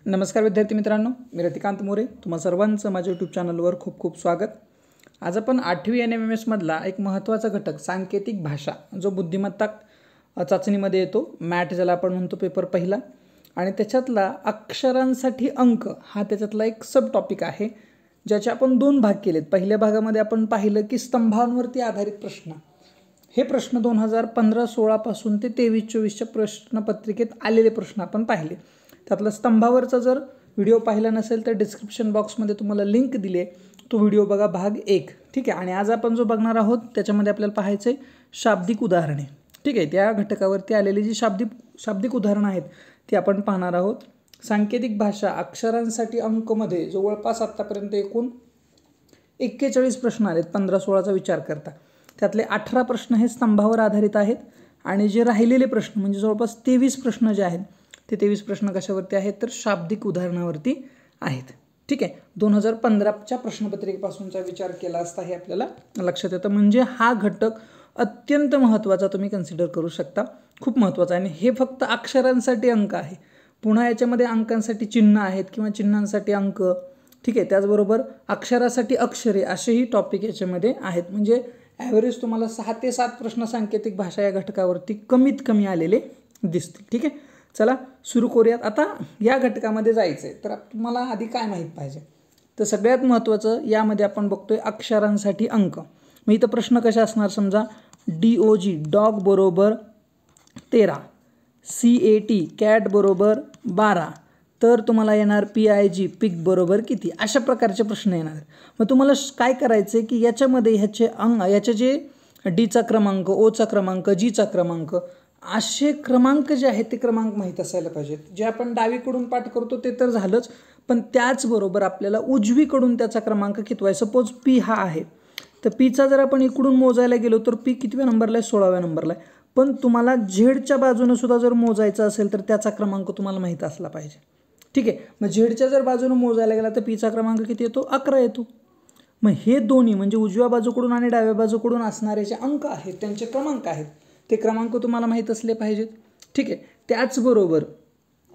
नमस्कार विद्यार्थी मित्रांनो, मी रतिकांत मोरे. तुम्हा सर्वांचं माझ्या यूट्यूब चॅनलवर खूप खूप स्वागत. आज आपण 8वी NMMS मधला एक महत्त्वाचा घटक सांकेतिक भाषा जो बुद्धिमत्ता चाचणीमध्ये येतो, मॅट ज्याला आपण म्हणतो, पेपर पहिला, आणि त्याच्यातला अक्षरांसाठी अंक हा त्याच्यातला एक सब टॉपिक आहे, ज्याचे आपण 2 भाग केलेत. पहिल्या भागामध्ये आपण पाहिलं की स्तंभांवरती आधारित प्रश्न, हे प्रश्न 2015-16 पासून ते 23-24च्या प्रश्नपत्रिकेत आलेले प्रश्न आपण पाहिले. त्यातला स्तंभावरचा जर व्हिडिओ पाहिला नसेल तर डिस्क्रिप्शन बॉक्समध्ये तुम्हाला लिंक दिले, तो व्हिडिओ बघा, भाग 1. ठीक आहे. आणि आज आपण जो बघणार आहोत त्याच्यामध्ये आपल्याला पाहायचं आहे शाब्दिक उदाहरणे. ठीक आहे. त्या घटकावरती आलेली जी शाब्दिक उदाहरणं आहेत ती आपण पाहणार आहोत. सांकेतिक भाषा अक्षरांसाठी अंकमध्ये जवळपास आत्तापर्यंत एकूण 41 प्रश्न आलेत 15-16चा विचार करता. त्यातले 18 प्रश्न हे स्तंभावर आधारित आहेत आणि जे राहिलेले प्रश्न म्हणजे जवळपास 23 प्रश्न जे आहेत ते 23 प्रश्न कशावरती आहेत तर शाब्दिक उदाहरणावरती आहेत. ठीक आहे. 2015च्या प्रश्नपत्रिकेपासूनचा विचार केला असता हे आपल्याला लक्षात येतं. म्हणजे हा घटक अत्यंत महत्त्वाचा तुम्ही कन्सिडर करू शकता, खूप महत्त्वाचा आहे. आणि हे फक्त अक्षरांसाठी अंक आहे. पुन्हा याच्यामध्ये अंकांसाठी चिन्ह आहेत किंवा चिन्हांसाठी अंक. ठीक आहे. त्याचबरोबर अक्षरासाठी अक्षरे असेही टॉपिक याच्यामध्ये आहेत. म्हणजे ॲव्हरेज तुम्हाला 6 ते 7 प्रश्न सांकेतिक भाषा या घटकावरती कमीत कमी आलेले दिसतील. ठीक आहे. चला सुरू करूयात. आता या घटकामध्ये जायचं आहे तर तुम्हाला आधी काय माहीत पाहिजे, तर सगळ्यात महत्त्वाचं यामध्ये आपण बघतोय अक्षरांसाठी अंक. मग इथं प्रश्न कसे असणार, समजा DOG डॉग बरोबर 13, CAT कॅट बरोबर 12, तर तुम्हाला येणार PIG पिग बरोबर किती, अशा प्रकारचे प्रश्न येणार. मग तुम्हाला काय करायचं आहे की याच्यामध्ये याचे जे Dचा क्रमांक, Oचा क्रमांक, Gचा क्रमांक असे क्रमांक जे आहेत ते क्रमांक माहीत असायला पाहिजेत. जे आपण डावीकडून पाठ करतो ते तर झालंच, पण त्याचबरोबर आपल्याला उजवीकडून त्याचा क्रमांक कितवा आहे. सपोज P हा आहे तर Pचा जर आपण इकडून मोजायला गेलो तर P कितव्या नंबरला आहे, 16व्या नंबरला आहे. पण तुम्हाला झेडच्या बाजूने सुद्धा जर मोजायचं असेल तर त्याचा क्रमांक तुम्हाला माहीत असला पाहिजे. ठीक आहे. मग झेडच्या जर बाजूने मोजायला गेला तर Pचा क्रमांक किती येतो, 11 येतो. मग हे दोन्ही म्हणजे उजव्या बाजूकडून आणि डाव्या बाजूकडून असणारे जे अंक आहेत त्यांचे क्रमांक आहेत ते क्रमांक तुम्हाला माहीत असले पाहिजेत. ठीक आहे. त्याचबरोबर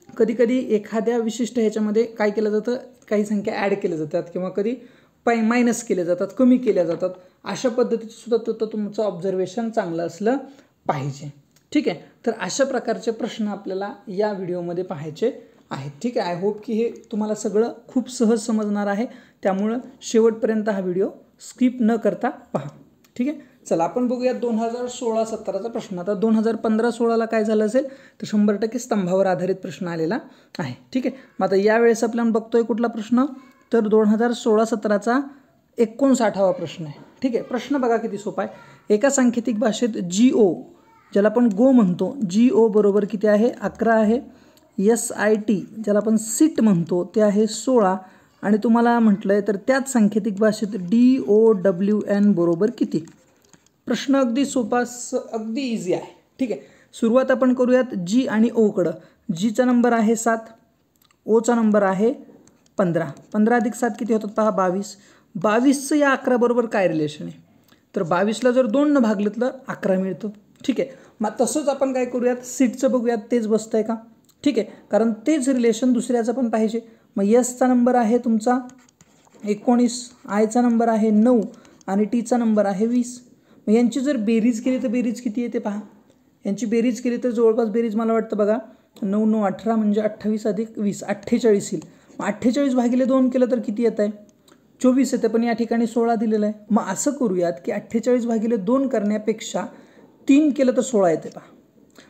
कधीकधी एखाद्या विशिष्ट ह्याच्यामध्ये काय केलं जातं, काही संख्या ॲड केल्या जातात किंवा कधी मायनस केल्या जातात, कमी केल्या जातात. अशा पद्धतीचं सुद्धा तुमचं ऑब्झर्वेशन चांगलं असलं पाहिजे. ठीक आहे. तर अशा प्रकारचे प्रश्न आपल्याला या व्हिडिओमध्ये पाहायचे आहेत. ठीक आहे. आय होप की हे तुम्हाला सगळं खूप सहज समजणार आहे, त्यामुळं शेवटपर्यंत हा व्हिडिओ स्किप न करता पहा. ठीक आहे. चला आपण बघूया 2016-17चा प्रश्न. आता 2015-16ला काय झालं असेल तर 100% स्तंभावर आधारित प्रश्न आलेला आहे. ठीक आहे. मग आता यावेळेस आपल्याला बघतोय कुठला प्रश्न, तर 2016-17चा 59वा प्रश्न आहे. ठीक आहे. प्रश्न बघा किती सोपा आहे. एका सांकेतिक भाषेत GO ज्याला आपण गो म्हणतो, GO बरोबर किती आहे, 11 आहे. SIT ज्याला आपण सिट म्हणतो ते आहे 16. आणि तुम्हाला म्हटलं आहे तर त्याच सांकेतिक भाषेत DOWN बरोबर किती. प्रश्न अगदी सोपा, अगदी इझी आहे. ठीक आहे. सुरुवात आपण करूयात G आणि Oकडं. Gचा नंबर आहे 7, Oचा नंबर आहे 15. 15 अधिक 7 किती होतात पहा, 22. 22चं या 11 बरोबर काय रिलेशन आहे, तर 22ला जर 2 भागलं तर 11 मिळतं. ठीक आहे. मग तसंच आपण काय करूयात, सीटचं बघूयात, तेच बसतंय का. ठीक आहे. कारण तेच रिलेशन दुसऱ्याचं पण पाहिजे. मग Sचा नंबर आहे तुमचा 19, Iचा नंबर आहे 9 आणि Tचा नंबर आहे 20. मग यांची जर बेरीज केली तर बेरीज किती येते पहा. यांची बेरीज केली तर जवळपास बेरीज मला वाटतं बघा 9 9 18 म्हणजे 28 अधिक 20 48 येईल. मग 48 भागिले 2 केलं तर किती येत आहे, 24 येते. पण या ठिकाणी 16 दिलेलं आहे. मग असं करूयात की 48 भागिले 2 करण्यापेक्षा 3 केलं तर 16 येते पहा.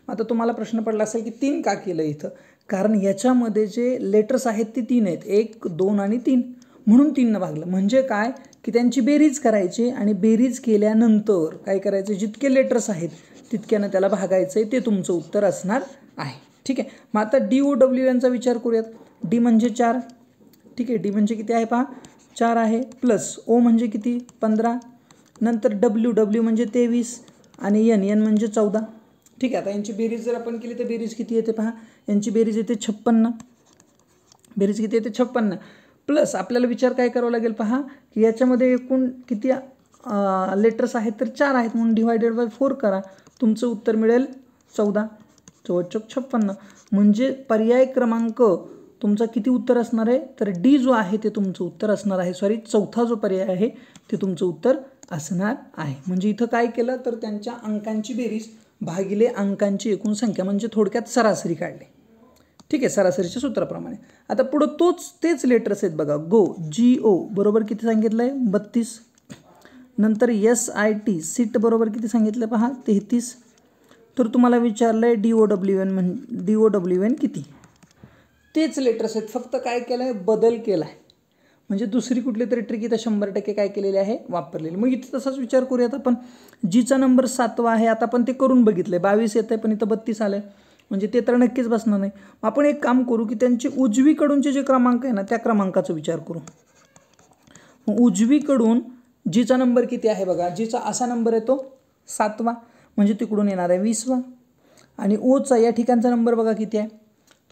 आता तुम्हाला प्रश्न पडला असेल की 3 का केलं इथं, कारण याच्यामध्ये जे लेटर्स आहेत ते 3 आहेत, 1 2 आणि 3, म्हणून 3 भागलं. म्हणजे काय की त्यांची बेरीज करायची आणि बेरीज केल्यानंतर काय करायचं, जितके लेटर्स आहेत तितक्यानं त्याला भागायचं आहे, ते तुमचं उत्तर असणार आहे. ठीक आहे. मग आता DOWNचा विचार करूयात. D म्हणजे 4. ठीक आहे. D म्हणजे किती आहे पहा, 4 आहे. प्लस O म्हणजे किती, 15. नंतर W म्हणजे 23 आणि N म्हणजे 14. ठीक आहे. आता यांची बेरीज जर आपण केली तर बेरीज किती येते पहा, यांची बेरीज येते 56. बेरीज किती येते, 56. प्लस आपल्याला विचार काय करावा लागेल पहा की याच्यामध्ये एकूण किती लेटर्स आहेत तर 4 आहेत, म्हणून डिवायडेड बाय 4 करा, तुमचं उत्तर मिळेल 14. 14 56. म्हणजे पर्याय क्रमांक तुमचं किती उत्तर असणार आहे, तर डी जो आहे ते तुमचं उत्तर असणार आहे. सॉरी, चौथा जो पर्याय आहे ते तुमचं उत्तर असणार आहे. म्हणजे इथं काय केलं तर त्यांच्या अंकांची बेरीज भागिले अंकांची एकूण संख्या म्हणजे थोडक्यात सरासरी काढली. ठीक आहे, सरासरीच्या सूत्राप्रमाणे. आता पुढं तेच लेटर्स आहेत बघा. GO बरोबर किती सांगितलं आहे, 32. नंतर SIT सीट बरोबर किती सांगितलं पहा, 33. तर तुम्हाला विचारलं आहे DOWN किती. तेच लेटर्स आहेत, फक्त काय केलं आहे, बदल केला आहे. म्हणजे दुसरी कुठली तरी ट्रिक इथं 100% काय केलेली आहे, वापरलेली. मग इथं तसाच विचार करूयात आपण. जीचा नंबर 7वा आहे, आता आपण ते करून बघितलं. 22 येत आहे पण इथं 32 आलं आहे, म्हणजे ते तर नक्कीच बसणार नाही. आपण एक काम करू की त्यांचे उजवीकडूनचे जे क्रमांक आहे ना त्या क्रमांकाचा विचार करू. मग उजवीकडून जीचा नंबर किती आहे बघा, जीचा असा नंबर येतो 7वा, म्हणजे तिकडून येणार आहे 20वा. आणि ओचा या ठिकाणचा नंबर बघा किती आहे,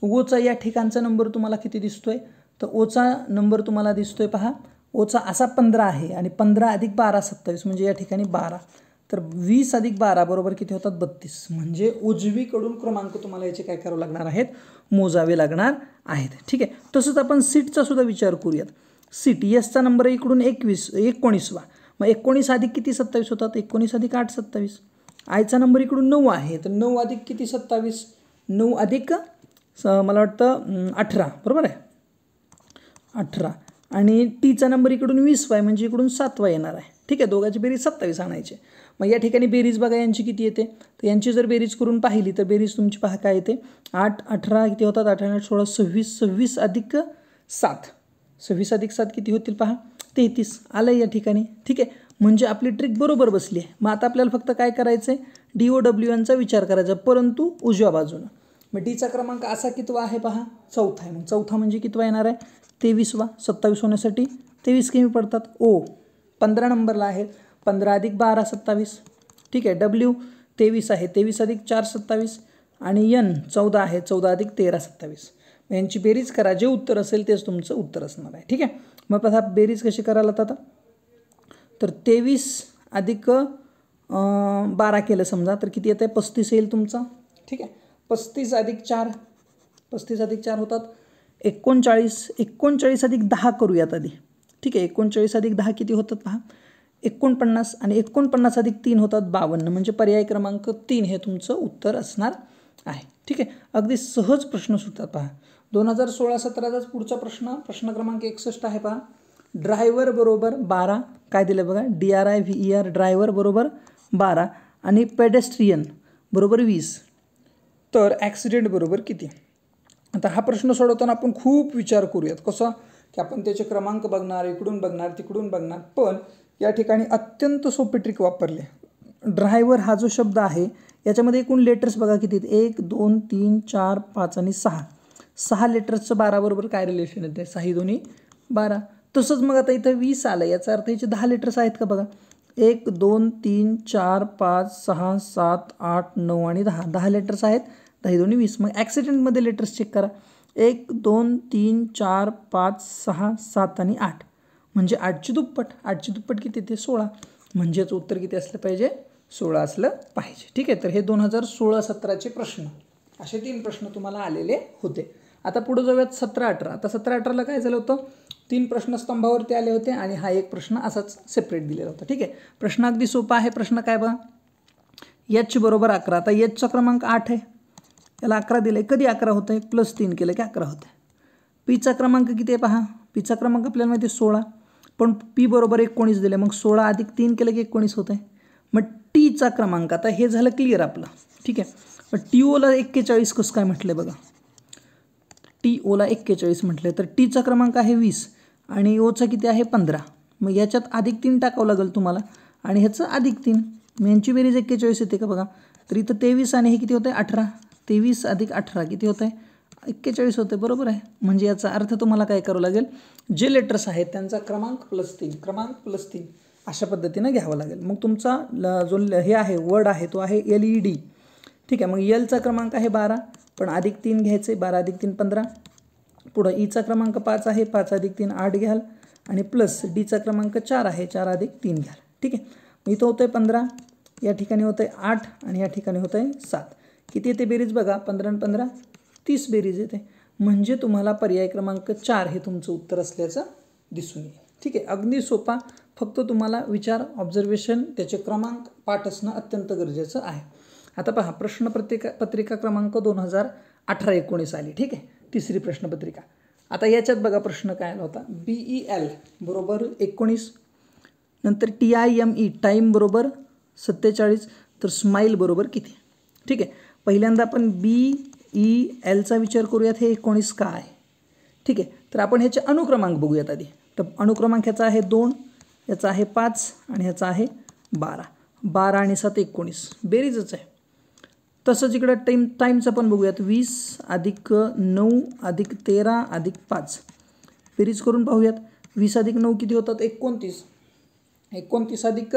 ओचा या ठिकाणचा नंबर तुम्हाला किती दिसतोय, तर ओचा नंबर तुम्हाला दिसतोय पहा, ओचा असा 15 आहे आणि 15 अधिक 12 27, म्हणजे या ठिकाणी 12. तर 20 अधिक 12 बरोबर किती होतात, 32. म्हणजे उजवीकडून क्रमांक तुम्हाला याचे काय करावं लागणार आहेत, मोजावे लागणार आहेत. ठीक आहे, तसंच आपण सीटचा सुद्धा विचार करूयात. सीट एसचा नंबर आहे इकडून 19वा, मग 19 अधिक किती 27 होतात, 19 अधिक 8 27. आयचा नंबर इकडून 9 आहे, तर 9 अधिक किती 27, 9 अधिक मला वाटतं 18 बरोबर आहे, 18. आणि टीचा नंबर इकडून 20 आहे, म्हणजे इकडून 7वा येणार आहे. ठीक आहे, दोघांची बेरीज 27 आणायची. मग या ठिकाणी बेरीज बघा यांची किती येते, तर यांची जर बेरीज करून पाहिली तर बेरीज तुमची पहा काय येते, 8 18 किती होतात, 8 8 16 26, 26 अधिक 7, 26 अधिक 7 किती होतील पहा, 33 आलं या ठिकाणी. ठीक आहे, म्हणजे आपली ट्रिक बरोबर बसली आहे. मग आता आपल्याला फक्त काय करायचं आहे, DOWNचा विचार करायचा, परंतु उजव्या बाजूनं. मग डीचा क्रमांक असा कितवा आहे पहा, चौथा आहे. मग चौथा म्हणजे कितवा येणार आहे, 23वा. 27 होण्यासाठी 23 कमी पडतात. ओ 15 नंबरला आहे, 15 अधिक 12 27. ठीक आहे, W 23 आहे, 23 अधिक 4 27. आणि N 14 आहे, 14 अधिक 13 27. यांची बेरीज करा, जे उत्तर असेल तेच तुमचं उत्तर असणार आहे. ठीक आहे, मग पहा बेरीज कशी करायला आता, तर 23 अधिक 12 केलं समजा तर किती येतं आहे, 35 येईल तुमचा. ठीक आहे, 35 अधिक 4, 35 अधिक 4 होतात 39, 39 अधिक 10 करूयात आधी. ठीक आहे, 39 अधिक 10 किती होतात पहा, 49. आणि 49 अधिक 3 होतात 52, म्हणजे पर्याय क्रमांक 3 हे तुमचं उत्तर असणार आहे. ठीक आहे, अगदी सहज प्रश्न सुटतात पहा. 2016-17चा पुढचा प्रश्न क्रमांक 61 आहे पहा. ड्रायव्हर बरोबर 12 काय दिलं बघा, DRIVER ड्रायव्हर बरोबर 12 आणि पेडेस्ट्रियन बरोबर 20, तर ॲक्सिडेंट बरोबर किती. आता हा प्रश्न सोडवताना आपण खूप विचार करूयात. कसं की आपण त्याचे क्रमांक बघणार, इकडून बघणार तिकडून बघणार, पण या ठिकाणी अत्यंत सोपी ट्रिक वापरली. ड्रायव्हर हा जो शब्द आहे याच्यामध्ये एकूण लेटर्स बघा किती आहेत, 1 2 3 4 5 आणि 6 लेटर्सचं 12 बरोबर काय रिलेशन येते, 6 2 12. तसंच मग आता इथं 20 आलं, याचा अर्थ याचे 10 लेटर्स आहेत का बघा, 1 2 3 4 5 6 7 8 9 आणि 10 लेटर्स आहेत, 10 2 20. मग ॲक्सिडेंटमध्ये लेटर्स चेक करा, 1 2 3 4 5 6 7 आणि 8, म्हणजे 8ची दुप्पट किती ते 16, म्हणजेच उत्तर किती असलं पाहिजे, 16 असलं पाहिजे. ठीक आहे, तर हे 2016-17चे प्रश्न, असे 3 प्रश्न तुम्हाला आलेले होते. आता पुढे जाऊयात 17-18. आता 17-18ला काय झालं होतं, 3 प्रश्न स्तंभावरती आले होते आणि हा एक प्रश्न असाच सेपरेट दिलेला होता. ठीक आहे, प्रश्न अगदी सोपा आहे. प्रश्न काय बघा, H बरोबर 11. आता Hचा क्रमांक 8 आहे, याला 11 दिलं आहे, कधी 11 होतं आहे, +3 केलं की 11 होतं आहे. Pचा क्रमांक किती आहे पहा, Pचा क्रमांक आपल्याला माहिती आहे 16, पण P बरोबर 19 दिले, मग 16 अधिक 3 केलं की 19 होतं आहे. मग Tचा क्रमांक, आता हे झालं क्लिअर आपलं. ठीक आहे, पण TOला 41 कसं काय म्हटलं बघा, TOला 41 म्हटलं, तर Tचा क्रमांक आहे 20 आणि ओचा किती आहे 15. मग याच्यात अधिक 3 टाकावं लागेल तुम्हाला आणि ह्याचं अधिक 3, मग यांची बेरीज 41 येते का बघा, तर इथं 23 आणि हे किती होतं आहे 18, 23 अधिक 18 किती होतं आहे 41 होते, बरोबर आहे. म्हणजे याचा अर्थ तुम्हाला काय करावं लागेल, जे लेटर्स आहेत त्यांचा क्रमांक +3 अशा पद्धतीनं घ्यावं लागेल. मग तुमचा जो हे आहे वर्ड आहे तो आहे LED. ठीक आहे, मग Lचा क्रमांक आहे 12, पण अधिक 3 घ्यायचे, 12 अधिक 3 15. पुढं Eचा क्रमांक 5 आहे, 5 अधिक 3 8 घ्याल आणि प्लस Dचा क्रमांक 4 आहे, 4 अधिक 3 घ्याल. ठीक आहे, मग इथं होतं आहे 15, या ठिकाणी होतं आहे 8 आणि या ठिकाणी होतं आहे 7. किती येते बेरीज बघा, 15 आणि 15 30 बेरीज येते. म्हणजे तुम्हाला पर्याय क्रमांक 4 हे तुमचं उत्तर असल्याचं दिसून येईल. ठीक आहे, अगदी सोपा. फक्त तुम्हाला विचार, ऑब्झर्वेशन, त्याचे क्रमांक पाठ असणं अत्यंत गरजेचं आहे. आता पहा, पत्रिका क्रमांक 2018-19 आली. ठीक आहे, तिसरी प्रश्नपत्रिका. आता याच्यात बघा प्रश्न काय आला होता. BEL बरोबर 19, नंतर TIME टाईम बरोबर 47, तर स्माईल बरोबर किती. ठीक आहे, पहिल्यांदा आपण BELचा विचार करूयात. हे 19 का आहे. ठीक आहे, तर आपण ह्याचे अनुक्रमांक बघूयात आधी. तर अनुक्रमांक ह्याचा आहे 2, याचा आहे 5 आणि ह्याचा आहे 12. 12 आणि 7 19, बेरीजच आहे. तसंच इकडं टाईमचं पण बघूयात. 20 अधिक 9 अधिक 13 अधिक 5, बेरीज करून पाहूयात. 20 अधिक 9 किती होतात? 29. 29 अधिक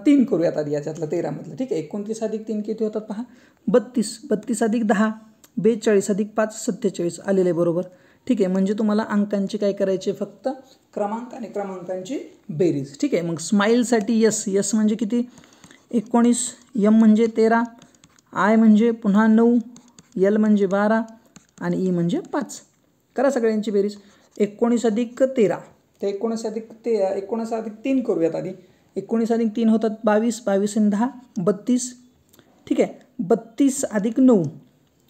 3 करूयात आधी याच्यातलं 13मधलं. ठीक आहे, 29 अधिक 3 किती होतात पहा? 32. 32 अधिक 10 42 अधिक 5 47 आलेले बरोबर. ठीक आहे, म्हणजे तुम्हाला अंकांची काय करायची, फक्त क्रमांक आणि क्रमांकांची बेरीज. ठीक आहे, मग स्माईलसाठी यस म्हणजे किती? 19, M म्हणजे 13, I म्हणजे पुन्हा 9, L म्हणजे 12 आणि E म्हणजे 5. करा सगळ्यांची बेरीज. 19 अधिक 13, तर 19 अधिक 3 करूयात आधी. 19 अधिक 3 होतात 22, 22 आणि 10 32. ठीक आहे, 32 अधिक 9,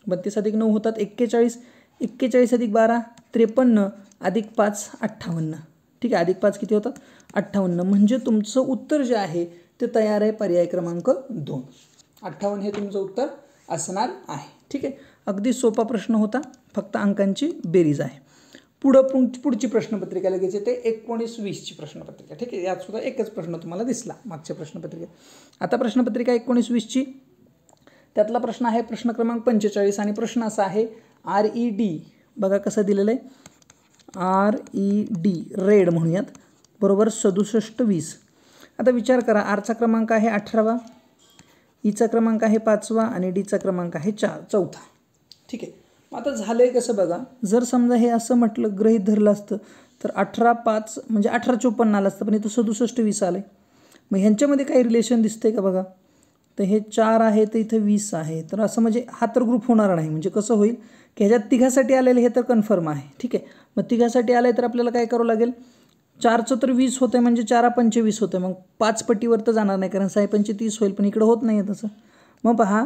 32 अधिक 9 होतात 41, 41 अधिक 12 53 अधिक 5 58. ठीक आहे, अधिक 5 किती होतात? 58. म्हणजे तुमचं उत्तर जे आहे ते तयार आहे. पर्याय क्रमांक 2, 58 हे तुमचं उत्तर असणार आहे. ठीक आहे, अगदी सोपा प्रश्न होता, फक्त अंकांची बेरीज आहे. पुढची प्रश्नपत्रिका लगेच येते 19-20ची प्रश्नपत्रिका. ठीक आहे, यात सुद्धा एकच प्रश्न तुम्हाला दिसला मागच्या प्रश्नपत्रिकेत. आता प्रश्नपत्रिका 19-20ची, त्यातला प्रश्न आहे प्रश्न क्रमांक 45 आणि प्रश्न असा आहे RED. बघा कसं दिलेलं आहे. RED रेड म्हणूयात बरोबर 67-20. आता विचार करा, आरचा क्रमांक आहे 18वा, ईचा क्रमांक आहे 5वा आणि डीचा क्रमांक आहे 4था. ठीक आहे, मग आता झालं आहे कसं बघा. जर समजा हे असं म्हटलं, गृहीत धरलं असतं, तर 18-5 म्हणजे 1854 आलं असतं, पण इथं 67-20 आलं आहे. मग ह्यांच्यामध्ये काही रिलेशन दिसते का बघा. तर हे 4 आहे तर इथं 20 आहे, तर असं म्हणजे हा तर ग्रुप होणार नाही. म्हणजे कसं होईल की ह्याच्यात तिघासाठी आलेलं हे तर कन्फर्म आहे. ठीक आहे, मग तिघासाठी आलं आहे तर आपल्याला काय करावं लागेल. 4चं तर 20 होतं आहे, म्हणजे 4×5 20 होतं आहे. मग 5 पट्टीवर तर जाणार नाही, कारण 6×5 30 होईल, पण इकडं होत नाही आहे तसं. मग पहा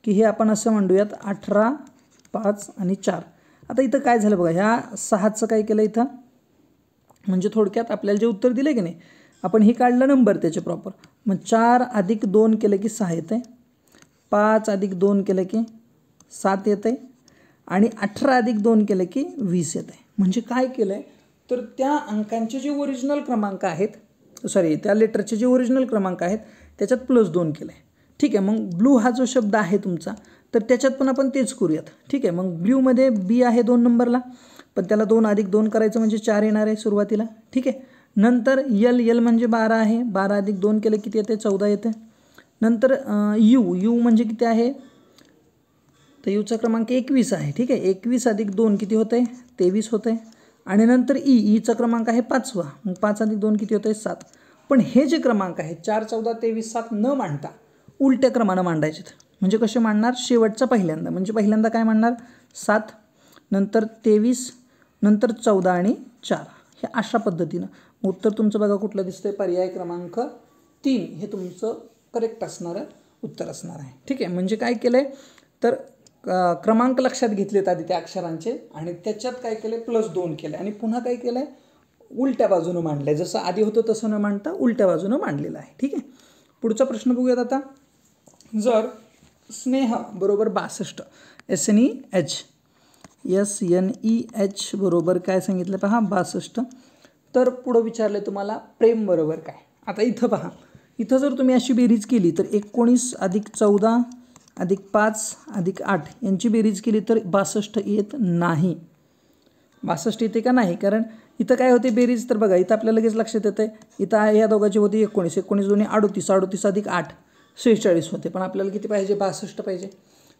की हे आपण असं म्हणूयात 18 5 आणि 4. आता इथं काय झालं बघा, ह्या 6चं काय केलं इथं, म्हणजे थोडक्यात आपल्याला जे उत्तर दिलं की नाही, आपण हे काढलं नंबर त्याचे प्रॉपर. मग 4 अधिक 2 केलं की 6 येतं आहे, 5 अधिक 2 केलं की 7 येतं आहे आणि 18 अधिक 2 केलं की 20 येतं आहे. म्हणजे काय केलं आहे, तर त्या अंकांचे जे ओरिजिनल क्रमांक आहेत, त्या लेटरचे जे ओरिजिनल क्रमांक आहेत त्याच्यात +2 केलं आहे. ठीक आहे, मग ब्लू हा जो शब्द आहे तुमचा, तर त्याच्यात पण आपण तेच करूयात. ठीक आहे, मग ब्ल्यूमध्ये बी आहे 2 नंबरला, पण त्याला 2 अधिक 2 करायचं म्हणजे 4 येणार आहे सुरुवातीला. ठीक आहे, नंतर यल म्हणजे 12 आहे, 12 अधिक 2 केलं किती येते? 14 येते. नंतर यू म्हणजे किती आहे, तर यूचा क्रमांक 21 आहे. ठीक आहे, 21 अधिक 2 किती होतं आहे? 23 होतं आहे. आणि नंतर ईचा क्रमांक आहे 5वा, मग 5 अधिक 2 किती होतं आहे? 7. पण हे जे क्रमांक आहेत 4 14 23 7 न मांडता उलट्या क्रमानं मांडायचे. म्हणजे कसे मांडणार? शेवटचा पहिल्यांदा, म्हणजे पहिल्यांदा काय मांडणार? 7, नंतर 23, नंतर 14 आणि 4, हे अशा पद्धतीनं. उत्तर तुमचं बघा कुठलं दिसतंय? पर्याय क्रमांक 3 हे तुमचं करेक्ट असणारं उत्तर असणार आहे. ठीक आहे, म्हणजे काय केलं आहे, तर क्रमांक लक्षात घेतलेत आधी त्या अक्षरांचे आणि त्याच्यात काय केलं? +2 केलं आणि पुन्हा काय केलं आहे? उलट्या बाजूनं मांडलं आहे. जसं आधी होतं तसं न मांडता उलट्या बाजूनं मांडलेलं आहे. ठीक आहे, पुढचा प्रश्न बघूयात आता. जर स्नेह बरोबर 62, SNEH बरोबर काय सांगितलं पहा? 62. तर पुढं विचारलं तुम्हाला प्रेम बरोबर काय. आता इथं पहा, इथं जर तुम्ही अशी बेरीज केली तर 19 अधिक 14 अधिक 5 अधिक 8 यांची बेरीज केली तर 62 येत नाही. 62 येते का नाही? कारण इथं काय होते बेरीज, तर बघा इथं आपल्याला लगेच लक्षात येतं आहे. इथं आहे या दोघांची होती 19, 19 दोन्ही 38, 38 अधिक 8 46 होते. पण आपल्याला किती पाहिजे? 62 पाहिजे.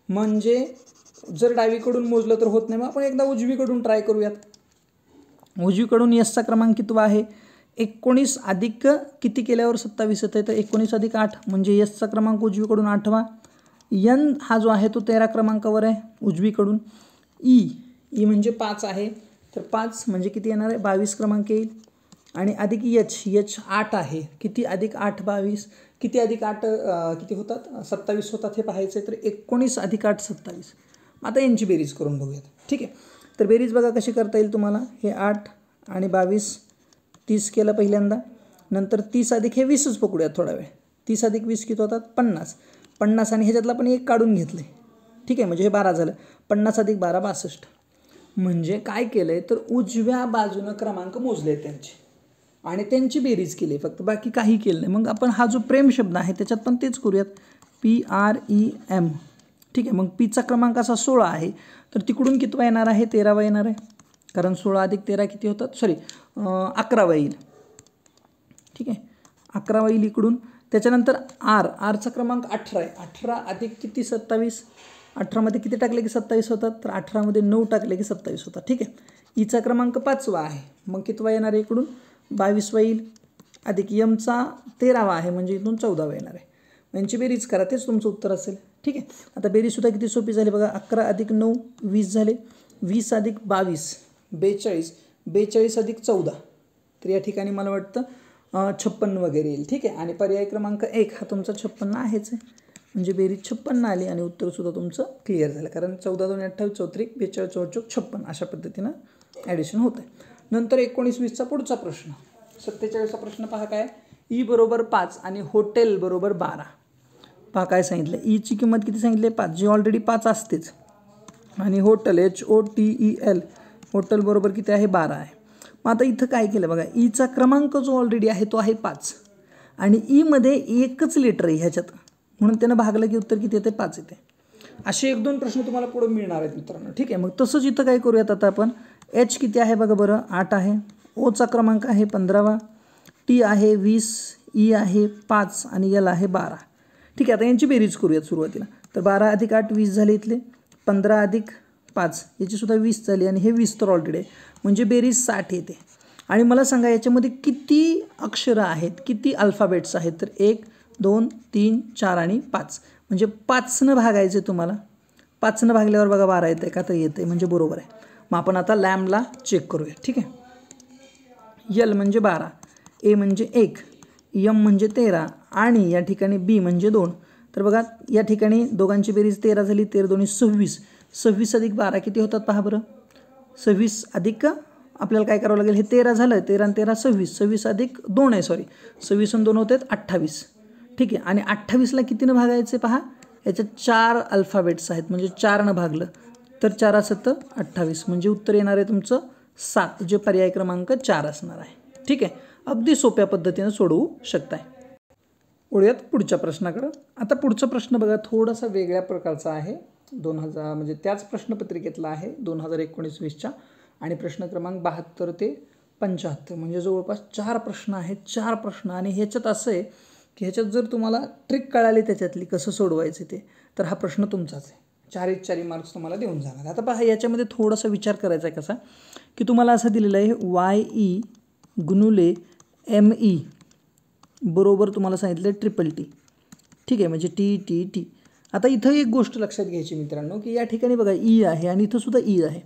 म्हणजे जर डावीकडून मोजलं तर होत नाही, मग आपण एकदा उजवीकडून ट्राय करूयात. उजवीकडून यसचा क्रमांक किती आहे? 19 अधिक किती केल्यावर 27 येतं आहे? तर 19 अधिक 8 म्हणजे यसचा क्रमांक उजवीकडून 8वा. एन हा जो आहे तो 13 क्रमांकावर आहे उजवीकडून. ई ई म्हणजे 5 आहे, तर 5 म्हणजे किती येणार आहे 22 क्रमांक येईल. आणि अधिक एच 8 आहे, किती अधिक 8 22, किती अधिक 8 किती होतात 27 होतात हे पाहायचं आहे. तर 19 अधिक 8 27. आता यांची बेरीज करून बघूयात. ठीक आहे, तर बेरीज बघा कशी करता येईल तुम्हाला. हे 8 आणि 22 30 केलं पहिल्यांदा, नंतर 30 अधिक हे 20च पकडूयात थोडा वेळ. 30 अधिक 20 किती होतात 50. 50 आणि ह्याच्यातला पण एक काढून घेतले. ठीक आहे, म्हणजे हे 12 झालं. 50 अधिक 12 62. म्हणजे काय केलं आहे तर उजव्या बाजूनं क्रमांक मोजले त्यांचे आणि त्यांची बेरीज केली फक्त, बाकी काही केलं नाही. मग आपण हा जो प्रेम शब्द आहे त्याच्यात पण तेच करूयात, PREM. ठीक आहे, मग पीचा क्रमांक असा 16 आहे, तर तिकडून कितवा येणार आहे 13वा येणार आहे, कारण 16 अधिक 13 किती होतात 11वा येईल. ठीक आहे, 11वा येईल इकडून. त्याच्यानंतर आरचा क्रमांक 18 आहे. 18 अधिक किती 27. 18मध्ये किती टाकले की 27 होतात, तर 18मध्ये 9 टाकले की 27 होतात. ठीक आहे, ईचा क्रमांक 5वा आहे, मग कितवा येणार आहे इकडून 22वा येईल. अधिक यमचा 13वा आहे, म्हणजे इथून 14वा येणार आहे. यांची बेरीज करा, तेच तुमचं उत्तर असेल. ठीक आहे, आता बेरीजसुद्धा किती सोपी झाली बघा. 11 अधिक 9 20 झाले. 20 अधिक 22 42. 42 अधिक 14, तर या ठिकाणी मला वाटतं 56 वगैरे येईल. ठीक आहे, आणि पर्याय क्रमांक 1 हा तुमचा 56 आहेच आहे, म्हणजे बेरीज 56 आली आणि उत्तरसुद्धा तुमचं क्लिअर झालं. कारण 14 2 28 34 42 44 56 अशा पद्धतीनं ॲडिशन होतं आहे. नंतर 19 20चा पुढचा प्रश्न. 47चा प्रश्न पहा काय. ई बरोबर 5 आणि हॉटेल बरोबर 12. पहा काय सांगितलं, ईची किंमत किती सांगितली 5, जी ऑलरेडी 5 असतेच, आणि होटल HOTEL हॉटेल बरोबर किती आहे 12 आहे. मग आता इथं काय केलं बघा, ईचा क्रमांक जो ऑलरेडी आहे तो आहे 5 आणि ईमध्ये एकच लेटर आहे ह्याच्यात, म्हणून त्यानं भागलं की उत्तर किती येते 5 येते. असे 1-2 प्रश्न तुम्हाला पुढे मिळणार आहेत मित्रांनो. ठीक आहे, मग तसंच इथं काय करूयात आता आपण. एच किती आहे बघा बरं 8 आहे. ओचा क्रमांक आहे 15वा. टी आहे 20. ई आहे 5 आणि एल आहे 12. ठीक आहे, आता यांची बेरीज करूयात सुरुवातीला. तर 12 अधिक 8 20 झाले इथले. 15 अधिक 5 याचीसुद्धा 20 झाली आणि हे 20 तर ऑलरेडी आहे, म्हणजे बेरीज 60 येते. आणि मला सांगा याच्यामध्ये किती अक्षरं आहेत, किती अल्फाबेट्स आहेत, तर 1 2 3 4 आणि 5, म्हणजे 5नं भागायचं तुम्हाला. 5नं भागल्यावर बघा 12 येते का, तर येते, म्हणजे बरोबर आहे. मग आपण आता लॅमला चेक करूया. ठीक आहे, एल म्हणजे 12, ए म्हणजे 1, यम म्हणजे 13 आणि या ठिकाणी बी म्हणजे 2. तर बघा या ठिकाणी दोघांची बेरीज 13 झाली. 13 2 26. 26 अधिक 12 किती होतात पहा बरं. 26 अधिक आपल्याला काय करावं लागेल, हे 13 झालं, 13 आणि 13 26. 26 अधिक 2 आहे, 26 आणि 2 होत आहेत 28. ठीक आहे, आणि 28ला कितीनं भागायचे पहा, याच्यात 4 अल्फाबेट्स आहेत, म्हणजे 4नं भागलं तर 4 7 28, म्हणजे उत्तर येणार आहे तुमचं 7, जे पर्याय क्रमांक 4 असणार आहे. ठीक आहे, अगदी सोप्या पद्धतीनं सोडवू शकताय. वळूयात पुढच्या प्रश्नाकडं. आता पुढचा प्रश्न बघा थोडासा वेगळ्या प्रकारचा आहे. 2000 म्हणजे त्याच प्रश्नपत्रिकेतला आहे 2019-20च्या, आणि प्रश्न क्रमांक 72 ते 75, म्हणजे जवळपास 4 प्रश्न आहेत. 4 प्रश्न, आणि ह्याच्यात असं आहे की ह्याच्यात जर तुम्हाला ट्रिक कळाली त्याच्यातली कसं सोडवायचं ते, तर हा प्रश्न तुमचाच आहे. 4 मार्क्स तुम्हाला देऊन जाणार. आता पहा याच्यामध्ये थोडासा विचार करायचा आहे कसा, की तुम्हाला असं दिलेलं आहे YE गुणुले ME बरोबर तुम्हाला सांगितलं TTT. ठीक आहे, म्हणजे TTT. आता इथं एक गोष्ट लक्षात घ्यायची मित्रांनो, की या ठिकाणी बघा ई आहे आणि इथं सुद्धा ई आहे,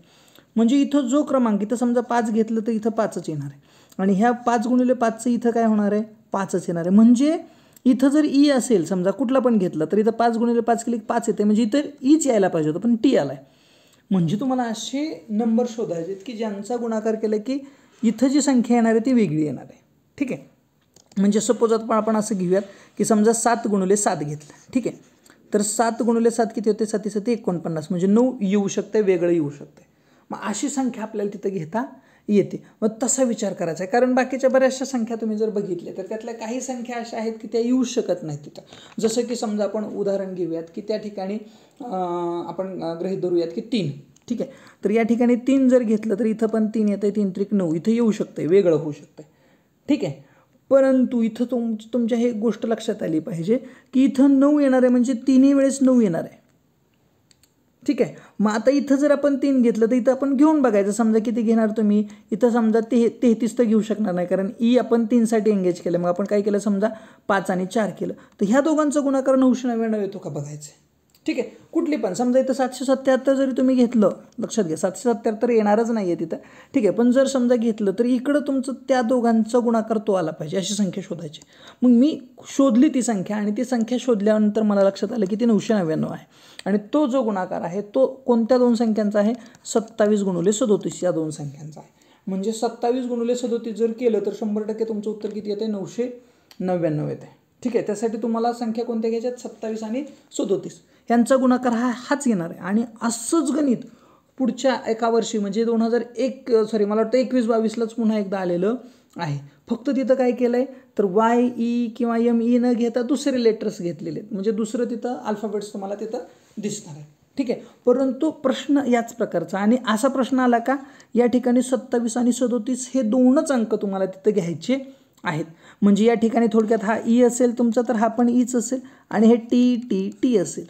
म्हणजे इथं जो क्रमांक इथं समजा 5 घेतलं तर इथं 5च येणार आहे, आणि ह्या 5 गुणिले 5चं इथं काय होणार आहे 5च येणार आहे. म्हणजे इथं जर ई असेल समजा कुठला पण घेतला तर इथं 5 गुणिले 5 केले 5 येते, म्हणजे इथं ईच यायला पाहिजे होतं पण टी आला आहे. म्हणजे तुम्हाला असे नंबर शोधायचे की ज्यांचा गुणाकार केला की इथं जी संख्या येणार आहे ती वेगळी येणार आहे. ठीक आहे, म्हणजे सपोज आपण असं घेऊयात की समजा 7 गुणिले 7 घेतलं. ठीक आहे, तर 7 गुणिले 7 किती होते 7 7 49, म्हणजे 9 येऊ शकते, वेगळं येऊ शकते. मग अशी संख्या आपल्याला तिथं घेता येते. मग तसा विचार करायचा आहे, कारण बाकीच्या बऱ्याचशा संख्या तुम्ही जर बघितल्या तर त्यातल्या काही संख्या अशा आहेत की त्या येऊ शकत नाहीत तिथं. जसं की समजा आपण उदाहरण घेऊयात की त्या ठिकाणी आपण गृहीत धरूयात की 3. ठीक आहे, तर या ठिकाणी 3 जर घेतलं तर इथं पण 3 येतं, 3 त्रिक 9 इथं येऊ शकतं, वेगळं होऊ शकतं. ठीक आहे, परंतु इथं तुमच्या हे गोष्ट लक्षात आली पाहिजे की इथं 9 येणार आहे, म्हणजे 3ही वेळेस 9 येणार आहे. ठीक आहे, मग आता इथं जर आपण 3 घेतलं तर इथं आपण घेऊन बघायचं. समजा किती घेणार तुम्ही, इथं समजा 33 तर घेऊ शकणार नाही, कारण ई आपण 3साठी एंगेज केलं. मग आपण काय केलं, समजा 5 आणि 4 केलं, तर ह्या दोघांचा गुणाकार 999 येतो का बघायचं. ठीक आहे, कुठली पण समजा इथं 777 जरी तुम्ही घेतलं, लक्षात घ्या 777 येणारच नाही आहे तिथं, ठीक आहे, पण जर समजा घेतलं तर इकडं तुमचं त्या दोघांचा गुणाकार तो आला पाहिजे, अशी संख्या शोधायची. मग मी शोधली ती संख्या आणि ती संख्या शोधल्यानंतर मला लक्षात आलं की ती 999 आहे आणि तो जो गुणाकार आहे तो कोणत्या दोन संख्यांचा आहे, 27 गुणिले 37 या दोन संख्यांचा आहे. म्हणजे 27 गुणिले 37 जर केलं तर 100% तुमचं उत्तर किती येते, 999 येते. ठीक आहे, त्यासाठी तुम्हाला संख्या कोणत्या घ्यायच्यात, 27 आणि 37 यांचा गुणाकार हाच येणार आहे. आणि असंच गणित पुढच्या एका वर्षी म्हणजे मला वाटतं 21-22लाच पुन्हा एकदा आलेलं आहे. फक्त तिथं काय केलं आहे तर YE किंवा ME न घेता दुसरे लेटर्स घेतलेले आहेत, म्हणजे दुसरं तिथं अल्फाबेट्स तुम्हाला तिथं दिसणार आहे. ठीक आहे, परंतु प्रश्न याच प्रकारचा आणि असा प्रश्न आला का या ठिकाणी 27 आणि 37 हे दोनच अंक तुम्हाला तिथं घ्यायचे आहेत. म्हणजे या ठिकाणी थोडक्यात हा E असेल तुमचा तर हा पण Eच असेल आणि हे T असेल.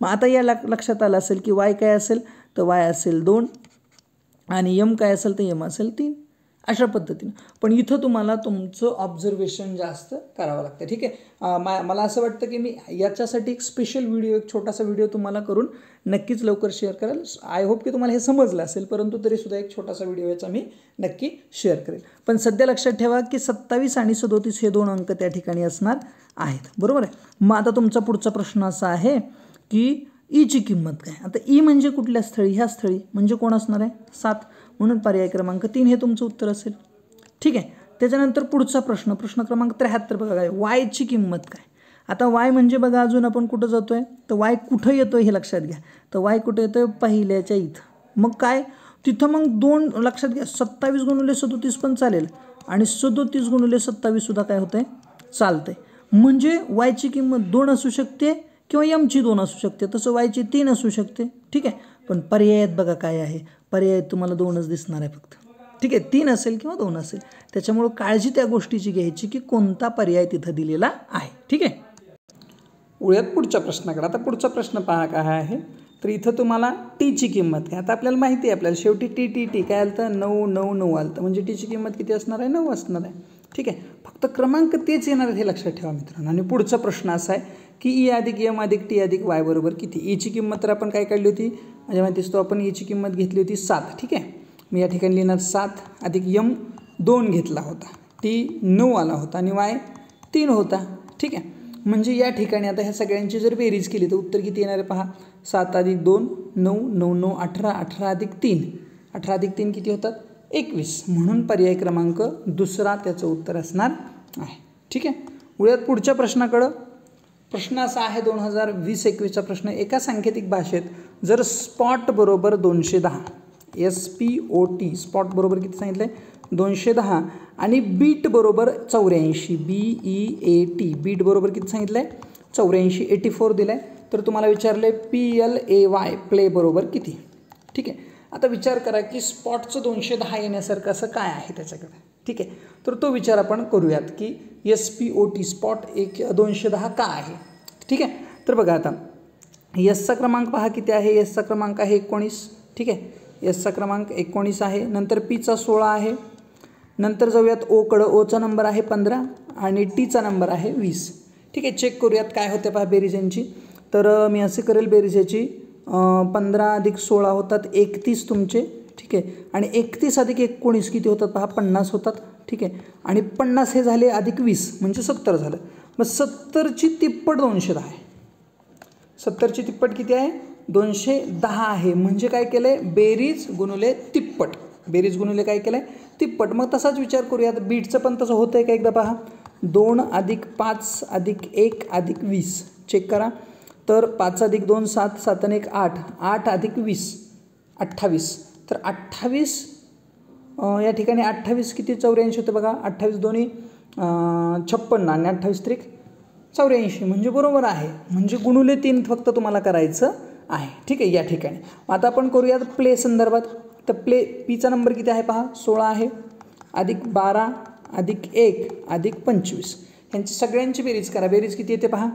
मग आता या लक्षात आलं असेल की Y काय असेल तर Y असेल 2 आणि M काय असेल तर M असेल 3, अशा पद्धतीनं. पण इथं तुम्हाला तुमचं ऑब्झर्वेशन जास्त करावं लागतं. ठीक आहे, मला असं वाटतं की मी याच्यासाठी एक स्पेशल व्हिडिओ, एक छोटासा व्हिडिओ तुम्हाला करून नक्कीच लवकर शेअर करेल. आय होप की तुम्हाला हे समजलं असेल, परंतु तरीसुद्धा एक छोटासा व्हिडिओ याचा मी नक्की शेअर करेल. पण सध्या लक्षात ठेवा की 27 आणि 37 हे दोन अंक त्या ठिकाणी असणार आहेत, बरोबर आहे. मग आता तुमचा पुढचा प्रश्न असा आहे की ईची किंमत काय. आता ई म्हणजे कुठल्या स्थळी, ह्या स्थळी म्हणजे कोण असणार आहे, 7, म्हणून पर्याय क्रमांक 3 हे तुमचं उत्तर असेल. ठीक आहे, त्याच्यानंतर पुढचा प्रश्न क्रमांक 73 बघा काय, वायची किंमत काय. आता वाय म्हणजे बघा अजून आपण कुठं जातोय तर वाय कुठं येतोय हे लक्षात घ्या. तर वाय कुठं येतोय, पहिल्याच्या इथं. मग काय तिथं मग 2 लक्षात घ्या, 27 गुणिले 37 पण चालेल आणि 37 गुणिले 27 सुद्धा काय होतंय, चालतंय. म्हणजे वायची किंमत 2 असू शकते किंवा एमची 2 असू शकते, तसं वायची 3 असू शकते. ठीक आहे, पण पर्यायात बघा काय आहे, पर्यायात तुम्हाला 2च दिसणार आहे फक्त. ठीक आहे, 3 असेल किंवा 2 असेल, त्याच्यामुळं काळजी त्या गोष्टीची घ्यायची की कोणता पर्याय तिथं दिलेला आहे. ठीक आहे, वळूयात पुढच्या प्रश्नाकडे. आता पुढचा प्रश्न पहा काय आहे, तर इथं तुम्हाला टीची किंमत काय. आता आपल्याला माहिती आहे, आपल्याला शेवटी टी काय आलं तर 9 आलं तर म्हणजे टीची किंमत किती असणार आहे, 9 असणार आहे. ठीक आहे, फक्त क्रमांक तेच येणार आहेत हे लक्षात ठेवा मित्रांनो. आणि पुढचा प्रश्न असा आहे की E अधिक M अधिक T अधिक Y बरोबर किती. ईची किंमत तर आपण काय काढली होती, माझ्या माहितीच तो आपण ईची किंमत घेतली होती 7. ठीक आहे, मी या ठिकाणी लिहिणार 7 अधिक M 2 घेतला होता, T 9 आला होता आणि Y 3 होता. ठीक आहे, म्हणजे या ठिकाणी आता ह्या सगळ्यांची जर बेरीज केली तर उत्तर किती येणार आहे पहा, 7 अधिक 2 9, 9 9 18, 18 अधिक 3, 18 अधिक 3 किती होतात, 21. म्हणून पर्याय क्रमांक दुसरा त्याचं उत्तर असणार आहे. ठीक आहे, वळूयात पुढच्या प्रश्नाकडं. प्रश्न असा आहे 2020-21चा प्रश्न. एका सांकेतिक भाषेत जर स्पॉट बरोबर 210, SPOT स्पॉट बरोबर किती सांगितलं आहे, 210 आणि बीट बरोबर 84, BEAT बीट बरोबर किती सांगितलं आहे, 84, 84 दिलं आहे. तर तुम्हाला विचारलं PLAY प्ले बरोबर किती. ठीक आहे, आता विचार करा की स्पॉटचं 210 येण्यासारखं असं काय आहे त्याच्याकडे. ठीक आहे, तर तो विचार आपण करूयात की SPOT स्पॉट 210 का आहे. ठीक आहे, तर बघा आता यसचा क्रमांक पहा किती आहे, यसचा क्रमांक आहे 19. ठीक आहे, यसचा क्रमांक 19 आहे. नंतर Pचा 16 आहे. नंतर जाऊयात ओकडं, ओचा नंबर आहे 15 आणि Tचा नंबर आहे 20. ठीक आहे, चेक करूयात काय होते पहा बेरीज यांची. तर मी असे करेल बेरीज याची, 15 अधिक 16 होतात 31 तुमचे. ठीक आहे, आणि 31 अधिक 19 किती होतात पहा, 50 होतात. ठीक आहे, आणि 50 हे झाले अधिक 20 म्हणजे 70 झालं. मग 70ची तिप्पट 210 आहे. 70ची तिप्पट किती आहे, 210 आहे. म्हणजे काय केलं आहे, बेरीज गुणुले तिप्पट, बेरीज गुणुले काय केलं आहे, तिप्पट. मग तसाच विचार करूयात बीटचं पण तसं होतं आहे का, एकदा पहा. 2 अधिक 5 अधिक 1 अधिक 20 चेक करा. तर 5 अधिक 2 7, 7 आणि 1 8, 8 अधिक 20 28. तर 28 या ठिकाणी 28 किती 84 होते बघा. 28 दोन्ही 56 आणि 28 त्रिक 84 म्हणजे बरोबर आहे. म्हणजे गुणुले 3 फक्त तुम्हाला करायचं आहे. ठीक आहे, या ठिकाणी आता आपण करूयात प्ले संदर्भात. तर प्ले पीचा नंबर किती आहे पहा, 16 आहे अधिक 12 अधिक 1 अधिक 25. यांची सगळ्यांची बेरीज करा. बेरीज किती येते पहा,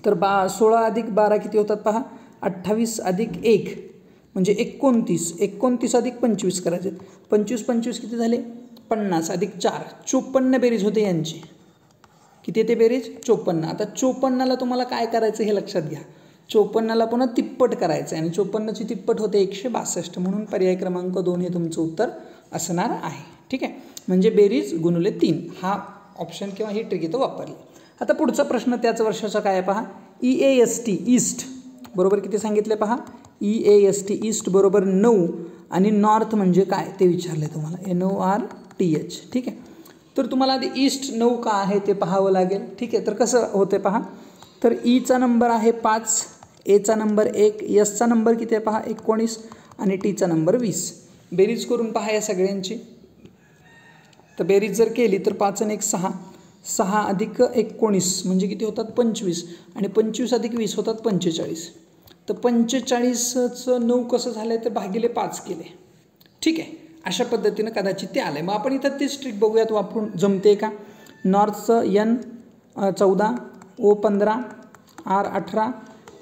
तर 16 अधिक 12 किती होतात पहा, 28 अधिक 1 म्हणजे 29, 29 अधिक 25 करायचे. 25 25 किती झाले, 50 अधिक 4 54 बेरीज होते यांची. किती येते बेरीज, 54. आता 54ला तुम्हाला काय करायचं हे लक्षात घ्या. 54ला पुन्हा तिप्पट करायचं आहे आणि 54ची तिप्पट होते 162 म्हणून पर्याय क्रमांक 2 हे तुमचं उत्तर असणार आहे. ठीक आहे, म्हणजे बेरीज गुणुले 3 हा ऑप्शन किंवा ही ट्रिक इथं वापरली. आता पुढचा प्रश्न त्याच वर्षाचा काय आहे पहा. EAST ईस्ट बरोबर किती सांगितले पहा. EAST ईस्ट बरोबर 9 आणि नॉर्थ म्हणजे काय ते विचारले तुम्हाला. NORTH. ठीक आहे, तर तुम्हाला आधी ईस्ट 9 का आहे ते पाहावं लागेल. ठीक आहे, तर कसं होते पहा. तर ईचा नंबर आहे 5, एचा नंबर 1, एसचा नंबर किती आहे पहा 19 आणि टीचा नंबर 20. बेरीज करून पहा या सगळ्यांची. तर बेरीज जर केली तर 5 आणि 1 6, 6 अधिक 19 म्हणजे किती होतात 25 आणि 25 अधिक 20 होतात 45. तर 45चं 9 कसं झालं आहे तर भागिले 5 केले. ठीक आहे, अशा पद्धतीनं कदाचित ते आलं आहे. मग आपण इथं तीच ट्रिक बघूयात वापरून जमते का. नॉर्थचं N 14, O 15, R 18,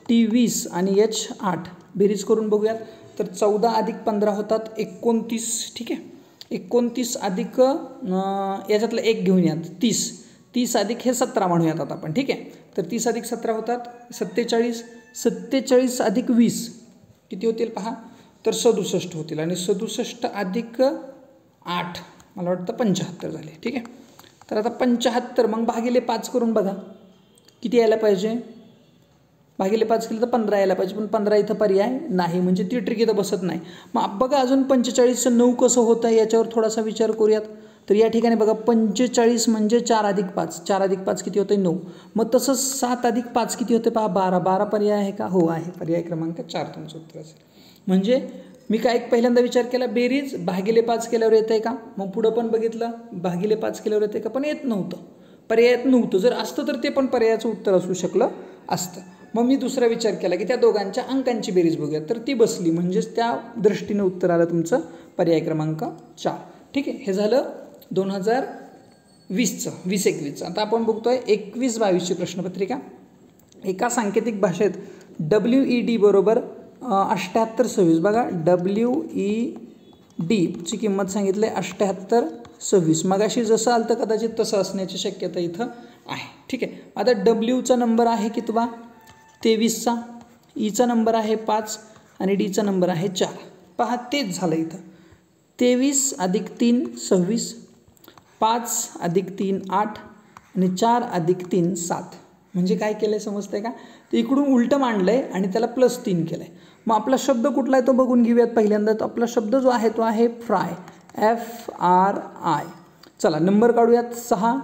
T 20 आणि H 8. बेरीज करून बघूयात. तर 14 अधिक 15 होतात 29. ठीक आहे, 29 अधिक याच्यातलं 1 घेऊन यात 30, 30 अधिक हे 17 म्हणूयात आता आपण. ठीक आहे, तर 30 अधिक 17 होतात 47, 47 अधिक 20 किती होतील पहा तर 67 होतील आणि 67 अधिक 8 मला वाटतं 75 झाले. ठीक आहे, तर आता 75 मग भागिले 5 करून बघा किती यायला पाहिजे. भागिले 5 केलं तर 15 यायला पाहिजे, पण 15 इथं पर्याय नाही म्हणजे ती ट्रिक इथं बसत नाही. मग बघा अजून 45चं 9 कसं होतं आहे याच्यावर थोडासा विचार करूयात. तर या ठिकाणी बघा 45 म्हणजे 4 अधिक 5, 4 अधिक 5 किती होतं 9. मग तसंच 7 अधिक 5 किती होते पहा 12, 12 पर्याय आहे का. हो आहे, पर्याय क्रमांक 4 तुमचं उत्तर असेल. म्हणजे मी काय पहिल्यांदा विचार केला बेरीज भागिले 5 केल्यावर येतं आहे का. मग पुढं पण बघितलं भागिले 5 केल्यावर येतं आहे का, पण येत नव्हतं, पर्यायात नव्हतं. जर असतं तर ते पण पर्यायाचं उत्तर असू शकलं असतं. मग मी दुसरा विचार केला की त्या दोघांच्या अंकांची बेरीज बघूया, तर ती बसली म्हणजेच त्या दृष्टीने उत्तर आलं तुमचं पर्याय क्रमांक 4. ठीक आहे, हे झालं 2020चं 20-21चं. आता आपण बघतोय 21-22ची प्रश्नपत्रिका. एका सांकेतिक भाषेत WED बरोबर 78-26. बघा WED ची किंमत सांगितली 78-26. मगाशी जसं आलं तर कदाचित तसं असण्याची शक्यता इथं आहे. ठीक आहे, आता Wचा नंबर आहे किती बा 23चा, ईचा नंबर आहे 5 आणि डीचा नंबर आहे 4. पहा तेच झालं इथं. 23 अधिक 3 26, 5 अधिक 3 8 आणि 4 अधिक 3 7. म्हणजे काय केलं आहे समजतं आहे का. तर इकडून उलटं मांडलं आहे आणि त्याला +3 केलं आहे. मग आपला शब्द कुठला आहे तो बघून घेऊयात पहिल्यांदा. तर आपला शब्द जो आहे तो आहे फ्राय, FRI. चला नंबर काढूयात 6.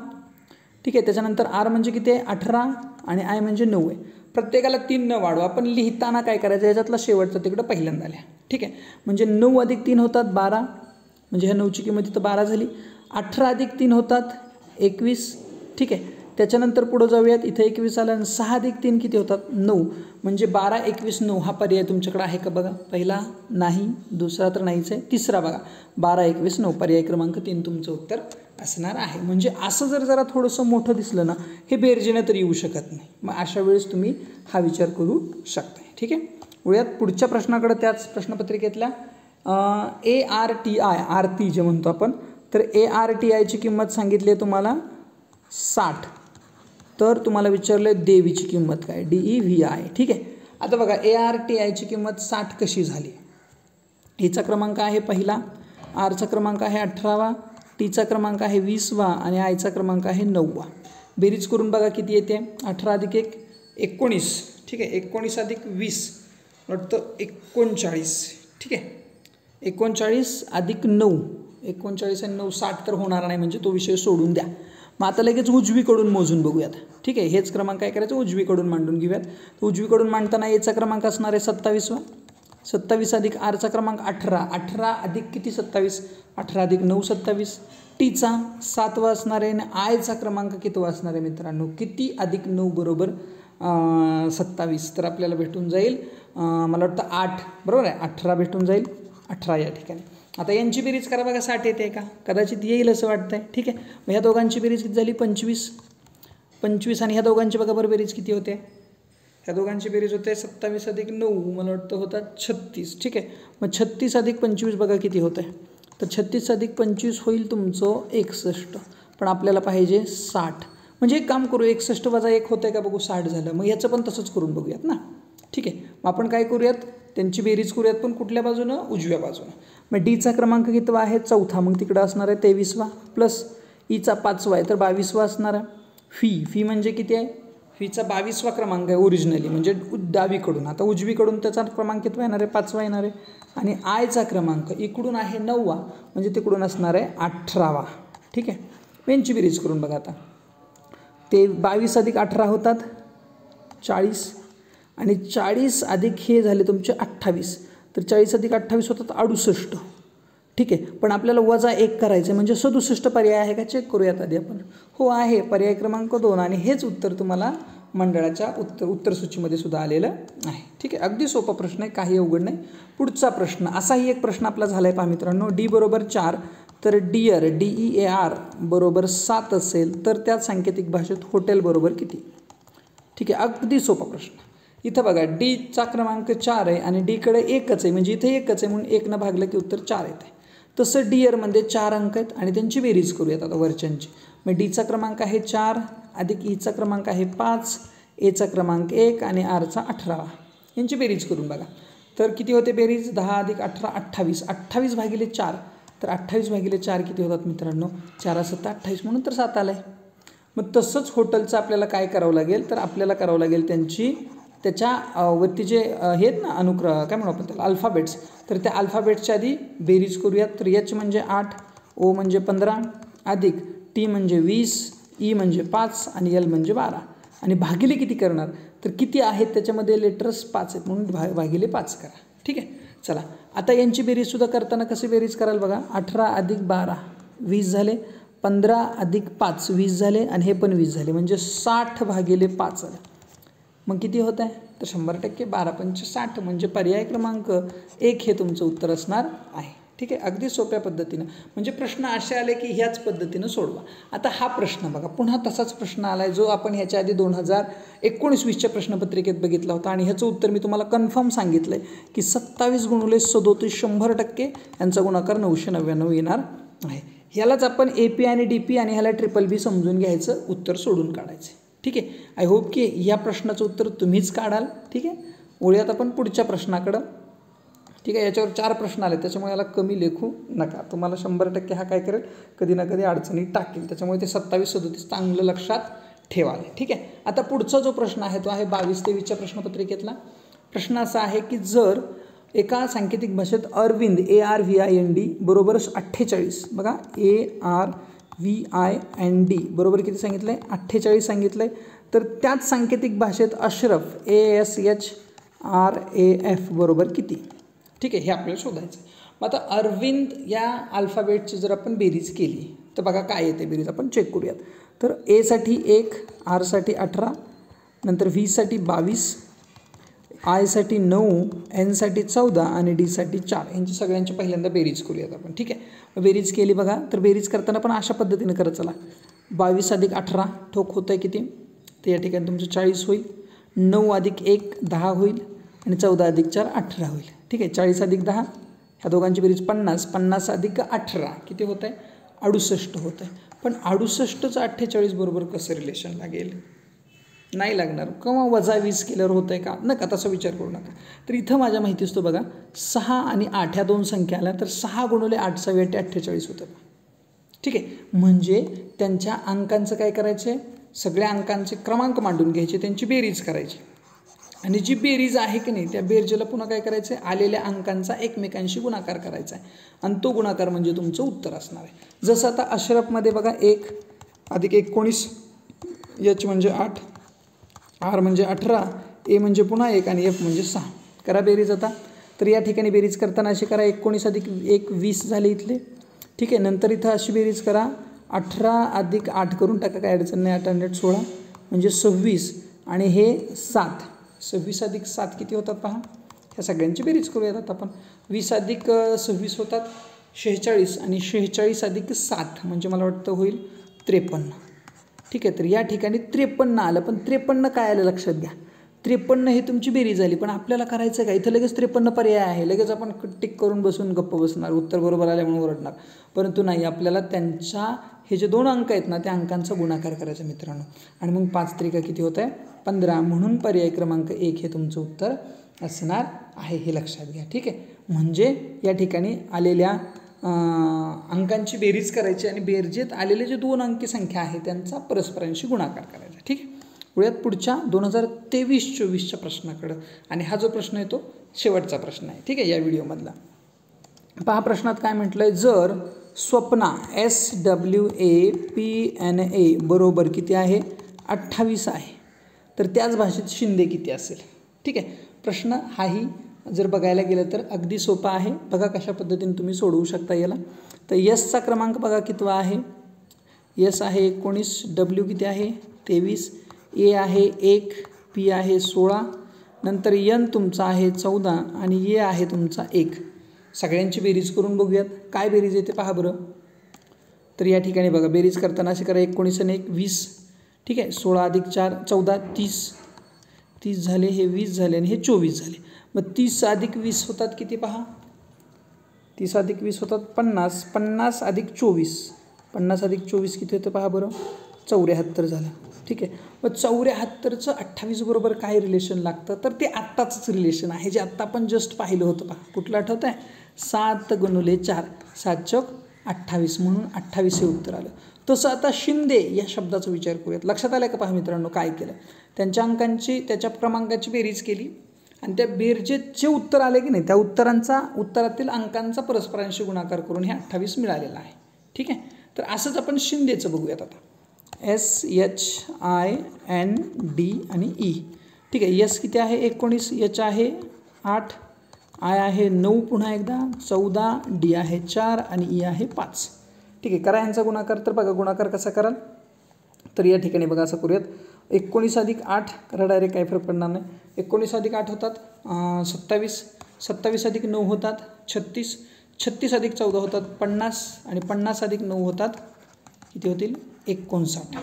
ठीक आहे, त्याच्यानंतर R म्हणजे किती आहे 18 आणि I म्हणजे 9 आहे. प्रत्येकाला 3 न वाढवा. आपण लिहिताना काय करायचं याच्यातला शेवटचा तिकडं पहिल्यांदा लिहा. ठीक आहे, म्हणजे 9 अधिक 3 होतात 12, म्हणजे ह्या 9ची किंमत इथं 12 झाली. 18 अधिक 3 होतात 21. ठीक आहे, त्याच्यानंतर पुढं जाऊयात. इथं 21 आलं आणि 6 अधिक 3 किती होतात 9, म्हणजे 12 21 9 हा पर्याय तुमच्याकडे आहे का बघा. पहिला नाही, दुसरा तर नाहीच आहे, तिसरा बघा 12 21 9 पर्याय क्रमांक 3 तुमचं उत्तर असणार आहे. म्हणजे असं जरा थोडंसं मोठं दिसलं ना हे बेरजेनं तर येऊ शकत नाही. मग अशा वेळेस तुम्ही हा विचार करू शकता. ठीक आहे, वळूयात पुढच्या प्रश्नाकडे. त्याच प्रश्नपत्रिकेतल्या ARTI आरती जे म्हणतो आपण, तर ARTIची किंमत सांगितली आहे तुम्हाला 60. तर तुम्हाला विचारलं आहे देवीची किंमत काय DEVI. ठीक आहे, आता बघा ARTIची किंमत 60 कशी झाली. ईचा क्रमांक आहे पहिला, आरचा क्रमांक आहे 18वा, टीचा क्रमांक आहे 20वा आणि आयचा क्रमांक आहे 9वा. बेरीज करून बघा किती येते. 18 अधिक 1 19. ठीक आहे, 19 अधिक 20 वाटतं 39. ठीक आहे, 39 अधिक 9, 39 आणि 9 60 तर होणार नाही म्हणजे तो विषय सोडून द्या. मग आता लगेच उजवीकडून मोजून बघूयात. ठीक आहे, हेच क्रमांक काय करायचं उजवीकडून मांडून घेऊयात. तर उजवीकडून मांडताना याचा क्रमांक असणार आहे 27वा, 27 अधिक आरचा क्रमांक 18, 18 अधिक किती 27, 18 अधिक 9 27. टीचा 7वा असणार आहे आणि आयचा क्रमांक किती असणार आहे मित्रांनो किती अधिक 9 बरोबर 27. तर आपल्याला भेटून जाईल मला वाटतं 8 बरोबर आहे. 18 भेटून जाईल, 18 या ठिकाणी. आता यांची बेरीज करा बघा 60 येते का, कदाचित येईल असं वाटतं आहे. ठीक आहे, मग ह्या दोघांची बेरीज किती झाली 25 आणि ह्या दोघांची बघा बरं बेरीज किती होते. ह्या दोघांची बेरीज होते 27 अधिक 9 मला वाटतं होतात 36. ठीक आहे, मग 36 अधिक 25 बघा किती होतं आहे. तर 36 अधिक 25 होईल तुमचं 61, पण आपल्याला पाहिजे 60. म्हणजे एक काम करू 61 वजा 1 होतं आहे का बघू 60 झालं. मग याचं पण तसंच करून बघूयात ना. ठीक आहे, मग आपण काय करूयात, त्यांची बेरीज करूयात, पण कुठल्या बाजूनं, उजव्या बाजूनं. मग डीचा क्रमांक कितवा आहे, चौथा, मग तिकडं असणार आहे 23वा, प्लस ईचा 5वा आहे तर 22वा असणार आहे. फी म्हणजे किती आहे, फीचा 22वा क्रमांक आहे ओरिजिनली, म्हणजे डावीकडून. आता उजवीकडून त्याचा क्रमांक कितवा येणार आहे, 5वा येणार आहे. आणि आयचा क्रमांक इकडून आहे 9वा, म्हणजे तिकडून असणार आहे 18वा. ठीक आहे, यांची बेरीज करून बघा. आता ते 22 अधिक 18 होतात 40, आणि 40 अधिक हे झाले तुमचे 28, तर 40 अधिक 28 होतात 68. ठीक आहे, पण आपल्याला वजा 1 करायचं आहे, म्हणजे 67 पर्याय आहे का चेक करूयात आधी आपण. हो आहे, पर्याय क्रमांक 2, आणि हेच उत्तर तुम्हाला मंडळाच्या उत्तरसूचीमध्ये सुद्धा आलेलं आहे. ठीक आहे, अगदी सोपा प्रश्न आहे, काही अवघड नाही. पुढचा प्रश्न, असाही एक प्रश्न आपला झाला आहे पहा मित्रांनो. डी बरोबर 4 तर डिअर DEAR बरोबर 7 असेल तर त्या सांकेतिक भाषेत हॉटेल बरोबर किती. ठीक आहे, अगदी सोपा प्रश्न. इथं बघा डीचा क्रमांक 4 आहे आणि डीकडे 1च आहे, म्हणजे इथे 1च आहे, म्हणून 1 न भागलं की उत्तर 4 येते. तसं डिअरमध्ये 4 अंक आहेत आणि त्यांची बेरीज करूयात आता वरच्यांची. मग डीचा क्रमांक आहे 4 अधिक ईचा क्रमांक आहे 5, एचा क्रमांक 1 आणि आरचा 18. यांची बेरीज करून बघा. तर किती होते बेरीज, 10 अधिक 18 28, 28 भागिले 4, तर 28 भागिले 4 किती होतात मित्रांनो, 4 7 28, म्हणून तर 7 आलं आहे. मग तसंच हॉटेलचं आपल्याला काय करावं लागेल, तर आपल्याला करावं लागेल त्यांची त्याच्या वरती जे आहेत ना काय म्हणू आपण त्याला, अल्फाबेट्स, तर त्या अल्फाबेट्सच्या आधी बेरीज करूयात. तर एच म्हणजे 8, ओ म्हणजे 15, अधिक टी म्हणजे 20, ई म्हणजे 5 आणि एल म्हणजे 12. आणि भागिले किती करणार, तर किती आहेत त्याच्यामध्ये लेटर्स 5 आहेत, म्हणून भागिले 5 करा. ठीक आहे, चला आता यांची बेरीजसुद्धा करताना कशी बेरीज कराल बघा. 18 अधिक 12 20 झाले, 15 अधिक 5 20 झाले, आणि हे पण 20 झाले, म्हणजे 60 भागिले 5 आलं. मग किती होत आहे, तर 100% 12 पंचे 60, म्हणजे पर्याय क्रमांक 1 हे तुमचं उत्तर असणार आहे. ठीक आहे, अगदी सोप्या पद्धतीनं, म्हणजे प्रश्न असे आले की ह्याच पद्धतीनं सोडवा. आता हा प्रश्न बघा, पुन्हा तसाच प्रश्न आला आहे जो आपण ह्याच्या आधी 2019-20च्या प्रश्नपत्रिकेत बघितला होता, आणि ह्याचं उत्तर मी तुम्हाला कन्फर्म सांगितलं आहे की 27 × 37 100% यांचा गुणाकार 999 येणार आहे. ह्यालाच आपण AP आणि DP आणि ह्याला BBB समजून घ्यायचं, उत्तर सोडून काढायचं. ठीक आहे, आय होप की या प्रश्नाचं उत्तर तुम्हीच काढाल. ठीक आहे, वळूयात आपण पुढच्या प्रश्नाकडं. ठीक आहे, याच्यावर 4 प्रश्न आले, त्याच्यामुळे याला कमी लेखू नका. तुम्हाला 100% हा काय करेल, कधी ना कधी अडचणी टाकेल, त्याच्यामुळे ते 27-37 चांगलं लक्षात ठेवाल. ठीक आहे, आता पुढचा जो प्रश्न आहे तो आहे 22-23च्या प्रश्नपत्रिकेतला. प्रश्न असा आहे की जर एका सांकेतिक भाषेत अरविंद ARVIND बरोबर 48, बघा ARVIND बरोबर किती सांगितलं आहे, 48 सांगितलं आहे, तर त्याच सांकेतिक भाषेत अशरफ ASHRAF बरोबर किती. ठीक आहे, हे आपल्याला शोधायचं आहे. मग आता अरविंद या अल्फाबेटची जर आपण बेरीज केली तर बघा काय येते बेरीज, आपण चेक करूयात. तर एसाठी 1, आरसाठी 18, नंतर व्हीसाठी 22, आयसाठी 9, एनसाठी 14 आणि डीसाठी 4. यांची सगळ्यांची पहिल्यांदा बेरीज करूयात आपण. ठीक आहे, बेरीज केली बघा, तर बेरीज करताना पण अशा पद्धतीने करत चला. 22 अधिक 18 ठोक होतं आहे किती, तर या ठिकाणी तुमचं 40 होईल. 9 अधिक 1 10 होईल, आणि 14 अधिक 4 18 होईल. ठीक आहे, 40 अधिक 10 ह्या दोघांची बेरीज 50, 50 अधिक 18 किती होत आहे, 68 होत आहे. पण 68चं 48 बरोबर कसं रिलेशन लागेल, नाही लागणार. किंवा वजा 20 केल्यावर होतं आहे का, नका तसा विचार करू नका. तर इथं माझ्या माहिती असतो बघा, 6 आणि 8 ह्या 2 संख्या आल्या, तर 6 × 8 = 48 होतं. ठीक आहे, म्हणजे त्यांच्या अंकांचं काय करायचं आहे, सगळ्या अंकांचे क्रमांक मांडून घ्यायचे, त्यांची बेरीज करायची, आणि जी बेरीज आहे की नाही त्या बेरजेला पुन्हा काय करायचं आहे, आलेल्या अंकांचा एकमेकांशी गुणाकार करायचा आहे, आणि तो गुणाकार म्हणजे तुमचं उत्तर असणार आहे. जसं आता अशरफमध्ये बघा 1 अधिक 19, H म्हणजे 8, आर म्हणजे 18, ए म्हणजे पुन्हा 1 आणि F म्हणजे 6. करा बेरीज आता. तर या ठिकाणी बेरीज करताना अशी करा, 19 अधिक 1 20 झाले इथले. ठीक आहे, नंतर इथं अशी बेरीज करा, 18 अधिक 8 करून टाका, काय अडचण नाही, 8 आणि 8 16 म्हणजे 26, आणि हे 7. 26 अधिक 7 किती होतात पहा, ह्या सगळ्यांची बेरीज करूयात आता आपण. 20 अधिक 26 होतात 46, आणि 46 अधिक 7 म्हणजे मला वाटतं होईल 53. ठीक आहे, तर या ठिकाणी 53 आलं, पण 53 काय आलं लक्षात घ्या, 53 ही तुमची बेरीज झाली, पण आपल्याला करायचं काय, इथं लगेच 53 पर्याय आहे, लगेच आपण टिक करून बसून गप्प बसणार, उत्तर बरोबर आले म्हणून ओरडणार. परंतु नाही, आपल्याला त्यांच्या हे जे 2 अंक आहेत ना त्या अंकांचा गुणाकार करायचा मित्रांनो. आणि मग 5 त्रिका किती होत आहे 15, म्हणून पर्याय क्रमांक 1 हे तुमचं उत्तर असणार आहे, हे लक्षात घ्या. ठीक आहे, म्हणजे या ठिकाणी आलेल्या अंकांची बेरीज करायची आणि बेरजेत आलेले जे 2 अंकी संख्या आहे त्यांचा परस्परांशी गुणाकार करायचा. ठीक आहे, वळूयात पुढच्या 2023-24च्या प्रश्नाकडं. आणि हा जो प्रश्न आहे तो शेवटचा प्रश्न आहे. ठीक आहे, या व्हिडिओमधला पहा. प्रश्नात काय म्हटलं आहे, जर स्वप्ना SWAPNA बरोबर किती आहे 28 आहे, तर त्याच भाषेत शिंदे किती असेल. ठीक आहे, प्रश्न हाही जर बघायला गेलं तर अगदी सोपा आहे. बघा कशा पद्धतीने तुम्ही सोडवू शकता याला. तर यसचा क्रमांक बघा कितवा आहे, यस आहे 19, डब्ल्यू किती आहे 23, ए आहे 1, पी आहे 16, नंतर एन तुमचा आहे 14 आणि ए आहे तुमचा 1. सगळ्यांची बेरीज करून बघूयात काय बेरीज येते पहा बरं. तर या ठिकाणी बघा बेरीज करताना असे करा, 19 आणि 1 20. ठीक आहे, 16 अधिक 4 14 30 झाले, हे 20 झाले आणि हे 24 झाले. मग 30 अधिक 20 होतात किती पहा, 30 अधिक 20 होतात 50, 50 अधिक 24, 50 अधिक 24 किती होतं पहा बरं 74 झालं. ठीक आहे, मग 74चं 28 बरोबर काय रिलेशन लागतं, तर ते आत्ताचंच रिलेशन आहे जे आत्ता आपण जस्ट पाहिलं होतं पहा. कुठलं आठवत आहे, 7 गुणुले 4 7 चौक 28, म्हणून 28 हे उत्तर आलं. तसं आता शिंदे या शब्दाचा विचार करूयात. लक्षात आलं का पहा मित्रांनो, काय केलं, त्यांच्या अंकांची त्याच्या क्रमांकाची बेरीज केली आणि त्या बेरजेत जे उत्तर आले की नाही त्या उत्तरातील अंकांचा परस्परांशी गुणाकार करून हे 28 मिळालेलं आहे. ठीक आहे, तर असंच आपण शिंदेचं बघूयात आता. SHIND आणि E. ठीक आहे, यस किती आहे 19, एच आहे 8, आय आहे 9, पुन्हा एकदा 14, डी आहे 4 आणि ई आहे 5. ठीक आहे, करा यांचा गुणाकार. तर बघा गुणाकार कसा कराल, तर या ठिकाणी बघा असं करूयात, 19 अधिक 8 करा डायरेक्ट, काही फरक पडणार नाही. 19 अधिक 8 होतात 27, 27 अधिक 9 होतात 36, 36 अधिक 14 होतात 50 आणि 50 अधिक 9 होतात किती होतील 59.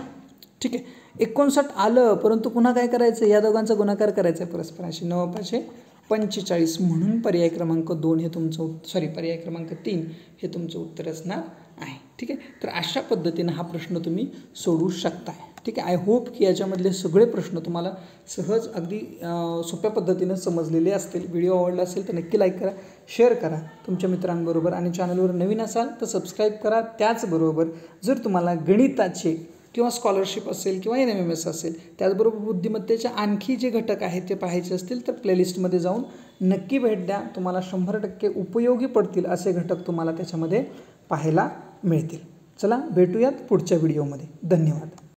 ठीक आहे, 59 आलं, परंतु पुन्हा काय करायचं, या दोघांचा गुणाकार करायचा आहे परस्परांशी. 9 45, म्हणून पर्याय क्रमांक 2 हे तुमचं पर्याय क्रमांक 3 हे तुमचं उत्तर असणार आहे. ठीक आहे, तर अशा पद्धतीनं हा प्रश्न तुम्ही सोडवू शकताय. ठीक आहे, आय होप की याच्यामधले सगळे प्रश्न तुम्हाला सहज अगदी सोप्या पद्धतीनं समजलेले असतील. व्हिडिओ आवडला असेल तर नक्की लाईक करा, शेअर करा तुमच्या मित्रांबरोबर आणि चॅनलवर नवीन असाल तर सबस्क्राईब करा. त्याचबरोबर जर तुम्हाला गणिताचे किंवा स्कॉलरशिप असेल किंवा NMMS असेल, त्याचबरोबर बुद्धिमत्तेचे आणखी जे घटक आहेत ते पाहायचे असतील तर प्लेलिस्टमध्ये जाऊन नक्की भेट द्या. तुम्हाला 100% उपयोगी पडतील असे घटक तुम्हाला त्याच्यामध्ये पाहायला मिळतील. चला भेटूयात पुढच्या व्हिडिओमध्ये. धन्यवाद.